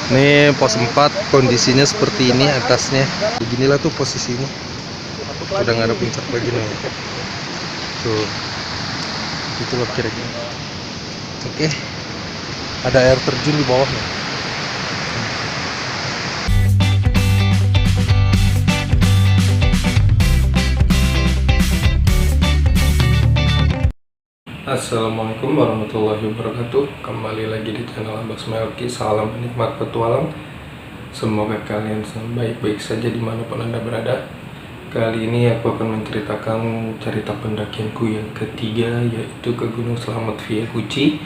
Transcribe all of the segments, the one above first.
Ini pos 4 kondisinya seperti ini atasnya. Beginilah tuh posisinya. Udah nggak ada puncak lagi nih. Tuh. Itulah kira-kira. Oke. Ada air terjun di bawahnya. Assalamualaikum warahmatullahi wabarakatuh. Kembali lagi di channel Abbas Melki. Salam penikmat petualang. Semoga kalian baik-baik saja dimanapun anda berada. Kali ini aku akan menceritakan cerita pendakianku yang ketiga, yaitu ke Gunung Slamet via Guci,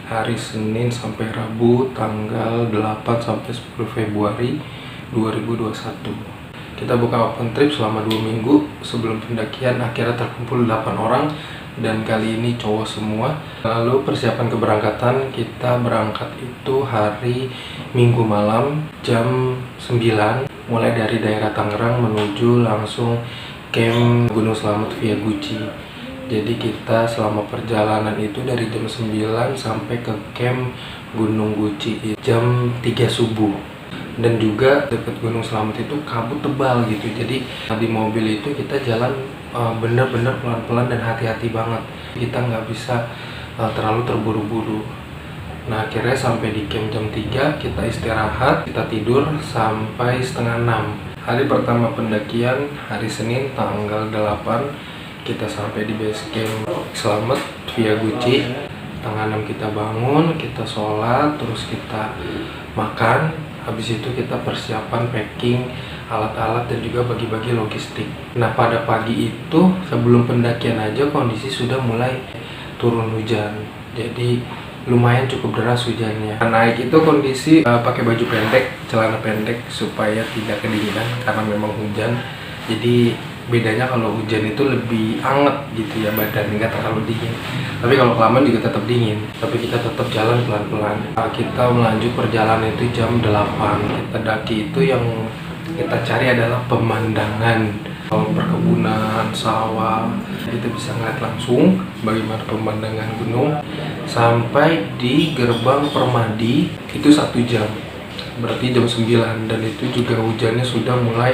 hari Senin sampai Rabu tanggal 8 sampai 10 Februari 2021. Kita buka open trip selama 2 minggu. Sebelum pendakian akhirnya terkumpul 8 orang, dan kali ini cowok semua. Lalu persiapan keberangkatan, kita berangkat itu hari Minggu malam jam 9, mulai dari daerah Tangerang menuju langsung camp Gunung Slamet via Guci. Jadi kita selama perjalanan itu dari jam 9 sampai ke camp Gunung Guci jam 3 subuh. Dan juga dekat Gunung Slamet itu kabut tebal gitu, jadi di mobil itu kita jalan bener-bener pelan-pelan dan hati-hati banget. Kita nggak bisa terlalu terburu-buru. Nah akhirnya sampai di camp jam 3, kita istirahat, kita tidur sampai setengah 6. Hari pertama pendakian, hari Senin tanggal 8, kita sampai di base camp Slamet via Guci. Tanggal 6 kita bangun, kita sholat, terus kita makan. Habis itu kita persiapan packing alat-alat dan juga bagi-bagi logistik. Nah pada pagi itu sebelum pendakian aja kondisi sudah mulai turun hujan. Jadi lumayan cukup deras hujannya. Naik itu kondisi pakai baju pendek, celana pendek supaya tidak kedinginan karena memang hujan. Jadi bedanya kalau hujan itu lebih anget gitu ya, badan nggak terlalu dingin. Tapi kalau kelamaan juga tetap dingin. Tapi kita tetap jalan pelan-pelan. Kita melanjut perjalanan itu jam 8. Kita daki itu yang kita cari adalah pemandangan, perkebunan, sawah. Kita bisa ngeliat langsung bagaimana pemandangan gunung. Sampai di gerbang Permadi itu 1 jam. Berarti jam 9, dan itu juga hujannya sudah mulai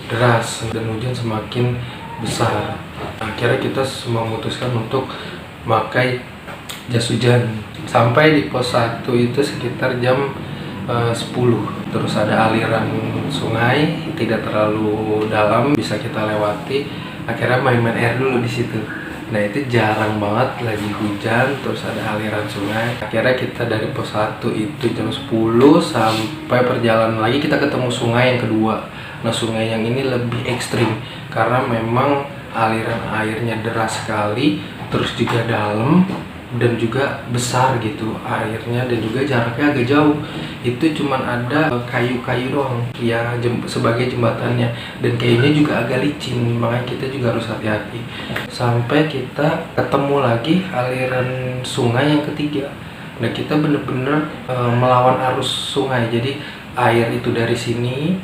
deras dan hujan semakin besar. Akhirnya kita semua memutuskan untuk pakai jas hujan. Sampai di pos 1 itu sekitar jam 10. Terus ada aliran sungai, tidak terlalu dalam, bisa kita lewati. Akhirnya main-main air dulu di situ. Nah itu jarang banget lagi hujan, terus ada aliran sungai. Akhirnya kita dari pos 1 itu jam 10 sampai perjalanan lagi kita ketemu sungai yang kedua. Nah sungai yang ini lebih ekstrim karena memang aliran airnya deras sekali, terus juga dalam dan juga besar gitu airnya, dan juga jaraknya agak jauh. Itu cuman ada kayu-kayu doang ya sebagai jembatannya, dan kayunya juga agak licin, makanya kita juga harus hati-hati. Sampai kita ketemu lagi aliran sungai yang ketiga. Nah kita bener-bener melawan arus sungai, jadi air itu dari sini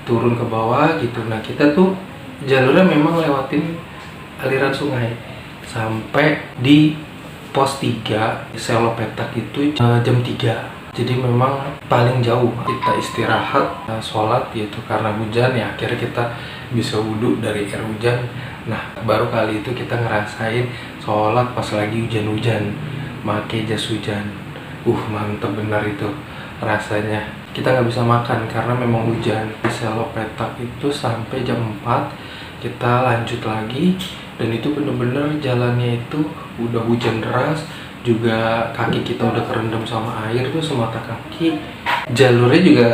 turun ke bawah gitu. Nah kita tuh jalurnya memang lewatin aliran sungai sampai di pos 3 Selo Petak itu jam 3. Jadi memang paling jauh. Kita istirahat, sholat yaitu karena hujan ya, akhirnya kita bisa wudhu dari air hujan. Nah baru kali itu kita ngerasain sholat pas lagi hujan-hujan pakai jas hujan. Mantep benar itu rasanya. Kita nggak bisa makan karena memang hujan. Di Selo Petak itu sampai jam 4 kita lanjut lagi, dan itu bener-bener jalannya itu udah hujan deras, juga kaki kita udah kerendam sama air tuh semata kaki. Jalurnya juga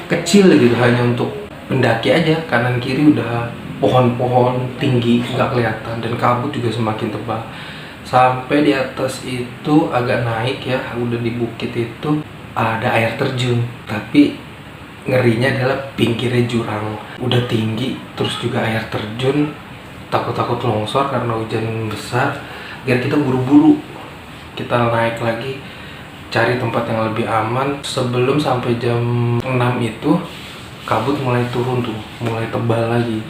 kecil gitu, hanya untuk pendaki aja. Kanan kiri udah pohon-pohon tinggi nggak kelihatan, dan kabut juga semakin tebal. Sampai di atas itu agak naik ya, udah di bukit itu ada air terjun, tapi ngerinya adalah pinggirnya jurang, udah tinggi, terus juga air terjun, takut-takut longsor karena hujan besar. Biar kita buru-buru kita naik lagi, cari tempat yang lebih aman. Sebelum sampai jam 6 itu kabut mulai turun tuh, mulai tebal lagi.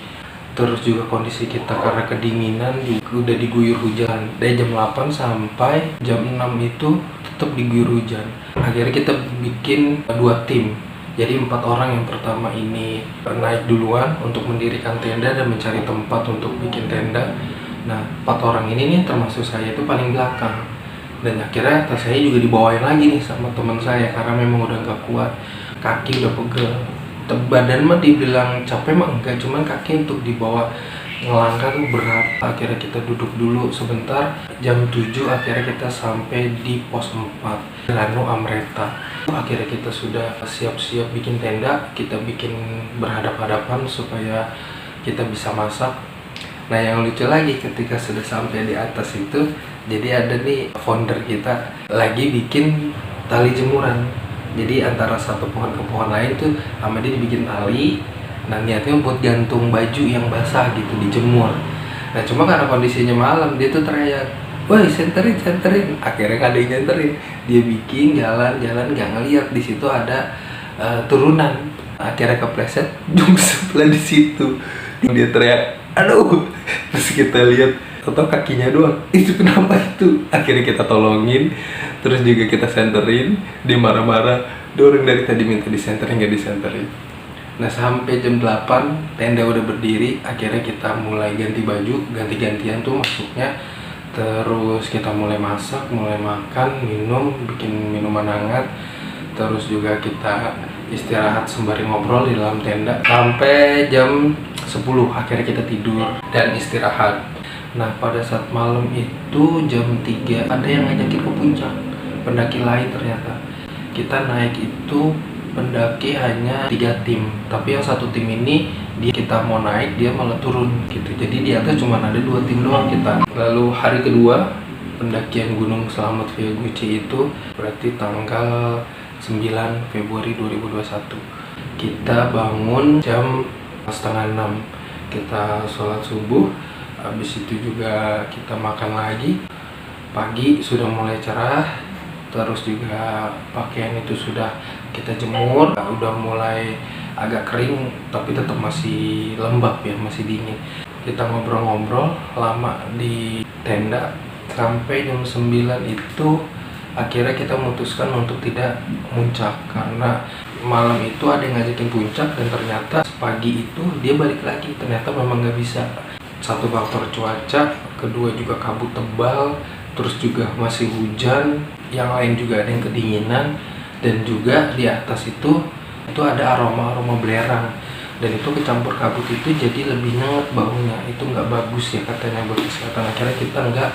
Terus juga kondisi kita karena kedinginan juga udah diguyur hujan. Dari jam 8 sampai jam 6 itu tetap diguyur hujan. Akhirnya kita bikin 2 tim. Jadi 4 orang yang pertama ini naik duluan untuk mendirikan tenda dan mencari tempat untuk bikin tenda. Nah, 4 orang ini nih termasuk saya itu paling belakang. Dan akhirnya tas saya juga dibawain lagi nih sama teman saya karena memang udah nggak kuat, kaki udah pegel. Badan mah dibilang capek mah enggak, cuman kaki untuk dibawa ngelangkah tuh berat. Akhirnya kita duduk dulu sebentar. Jam 7 akhirnya kita sampai di pos 4 Ranu Amreta. Akhirnya kita sudah siap-siap bikin tenda, kita bikin berhadap-hadapan supaya kita bisa masak. Nah, yang lucu lagi ketika sudah sampai di atas itu, jadi ada nih founder kita lagi bikin tali jemuran. Jadi antara satu pohon ke pohon lain tuh sama dia dibikin tali. Nah, niatnya buat gantung baju yang basah gitu, dijemur. Nah, cuma karena kondisinya malam, dia tuh teriak, "Woi, senterin." Akhirnya gak ada yang senterin. Dia bikin jalan-jalan gak ngeliat di situ ada turunan. Akhirnya kepleset, sebelah di situ. Dia teriak, "Aduh!" Terus kita lihat, atau kakinya doang. Itu kenapa itu? Akhirnya kita tolongin, terus juga kita senterin. Dia marah-marah, dorong dari tadi minta disenterin, gak disenterin. Nah, sampai jam 8 tenda udah berdiri. Akhirnya kita mulai ganti baju, ganti-gantian tuh masuknya. Terus kita mulai masak, mulai makan, minum, bikin minuman hangat. Terus juga kita istirahat sembari ngobrol di dalam tenda sampai jam 10. Akhirnya kita tidur dan istirahat. Nah, pada saat malam itu jam 3 ada yang ngajakin ke puncak, pendaki lain ternyata. Kita naik itu pendaki hanya 3 tim, tapi yang 1 tim ini kita mau naik, dia malah turun gitu. Jadi di atas cuma ada 2 tim doang kita. Lalu hari kedua pendakian Gunung Selamat Via Guci itu berarti tanggal 9 Februari 2021. Kita bangun jam setengah 6, kita sholat subuh. Habis itu juga kita makan lagi. Pagi sudah mulai cerah, terus juga pakaian itu sudah kita jemur, udah mulai agak kering tapi tetap masih lembab ya, masih dingin. Kita ngobrol-ngobrol lama di tenda sampai jam 9 itu. Akhirnya kita memutuskan untuk tidak muncak karena malam itu ada yang ngajakin puncak dan ternyata pagi itu dia balik lagi, ternyata memang nggak bisa. Satu faktor cuaca, kedua juga kabut tebal, terus juga masih hujan, yang lain juga ada yang kedinginan, dan juga di atas itu ada aroma belerang, dan itu kecampur kabut itu jadi lebih nyengat baunya. Itu nggak bagus ya katanya buat kesehatan. Akhirnya kita nggak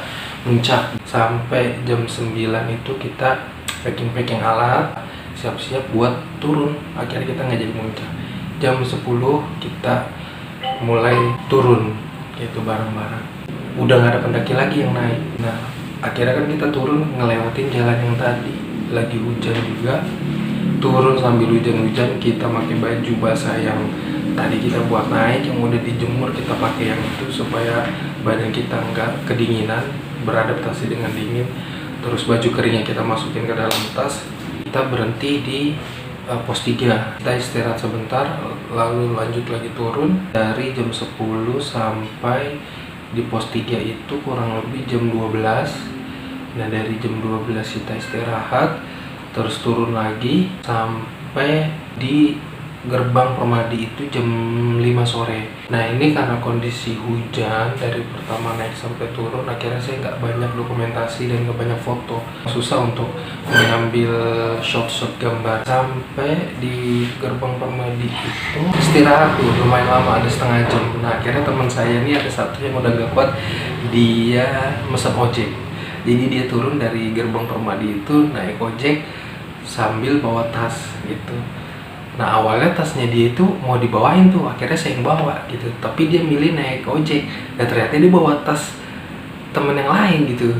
muncak. Sampai jam 9 itu kita packing alat, siap-siap buat turun. Akhirnya kita nggak jadi muncak. Jam 10 kita mulai turun gitu bareng-bareng. Udah nggak ada pendaki lagi yang naik. Nah, akhirnya kan kita turun ngelewatin jalan yang tadi. Lagi hujan juga, turun sambil hujan-hujan, kita pakai baju basah yang tadi kita buat naik, yang udah dijemur, kita pakai yang itu supaya badan kita nggak kedinginan, beradaptasi dengan dingin. Terus baju keringnya kita masukin ke dalam tas. Kita berhenti di pos 3, kita istirahat sebentar, lalu lanjut lagi turun. Dari jam 10 sampai di pos 3 itu kurang lebih jam 12. Nah, dari jam 12 kita istirahat, terus turun lagi sampai di gerbang Permadi itu jam 5 sore. Nah, ini karena kondisi hujan dari pertama naik sampai turun, akhirnya saya nggak banyak dokumentasi dan nggak banyak foto. Susah untuk mengambil shot-shot gambar. Sampai di gerbang Permadi itu istirahat tuh lumayan lama, ada setengah jam. Nah, akhirnya teman saya ini ada satu yang udah gak kuat, dia mesen ojek. Jadi dia turun dari gerbang Permadi itu naik ojek sambil bawa tas gitu. Nah, awalnya tasnya dia itu mau dibawain tuh, akhirnya saya yang bawa gitu. Tapi dia milih naik ojek, dan ternyata dia bawa tas temen yang lain gitu.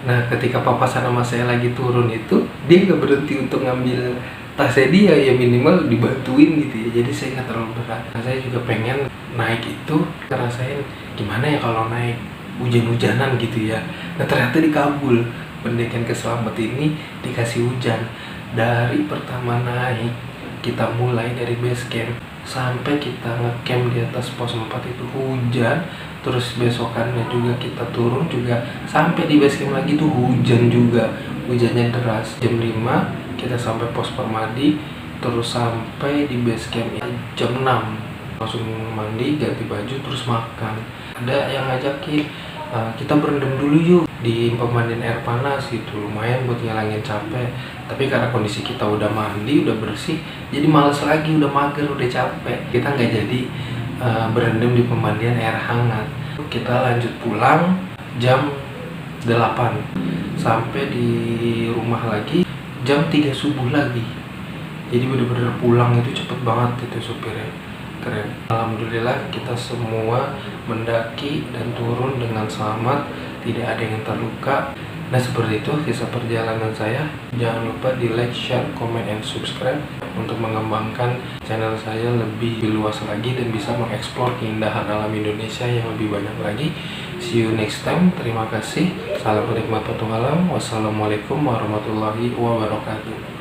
Nah, ketika papasan sama saya lagi turun itu, dia nggak berhenti untuk ngambil tasnya dia, ya minimal dibantuin gitu ya. Jadi saya nggak terlalu berat. Nah, saya juga pengen naik itu, ngerasain gimana ya kalau naik hujan-hujanan gitu ya. Nah, ternyata dikabul. Pendakian ke Selamat ini dikasih hujan. Dari pertama naik, kita mulai dari base camp sampai kita ngecamp di atas pos 4 itu hujan. Terus besokannya juga kita turun juga sampai di base camp lagi tuh hujan juga. hujannya deras. Jam 5 kita sampai pos Permadi, terus sampai di base camp jam 6. Langsung mandi, ganti baju, terus makan. Ada yang ngajakin kita berendam dulu yuk di pemandian air panas gitu, lumayan buat ngilangin capek. Tapi karena kondisi kita udah mandi, udah bersih, jadi males lagi, udah mager, udah capek. Kita nggak jadi berendam di pemandian air hangat. Kita lanjut pulang jam 8, sampai di rumah lagi jam 3 subuh lagi. Jadi bener-bener pulang itu cepet banget itu supirnya, keren. Alhamdulillah kita semua mendaki dan turun dengan selamat, tidak ada yang terluka. Nah seperti itu kisah perjalanan saya. Jangan lupa di like, share, comment, and subscribe untuk mengembangkan channel saya lebih luas lagi dan bisa mengeksplor keindahan alam Indonesia yang lebih banyak lagi. See you next time. Terima kasih. Salam penikmat petualang. Wassalamualaikum warahmatullahi wabarakatuh.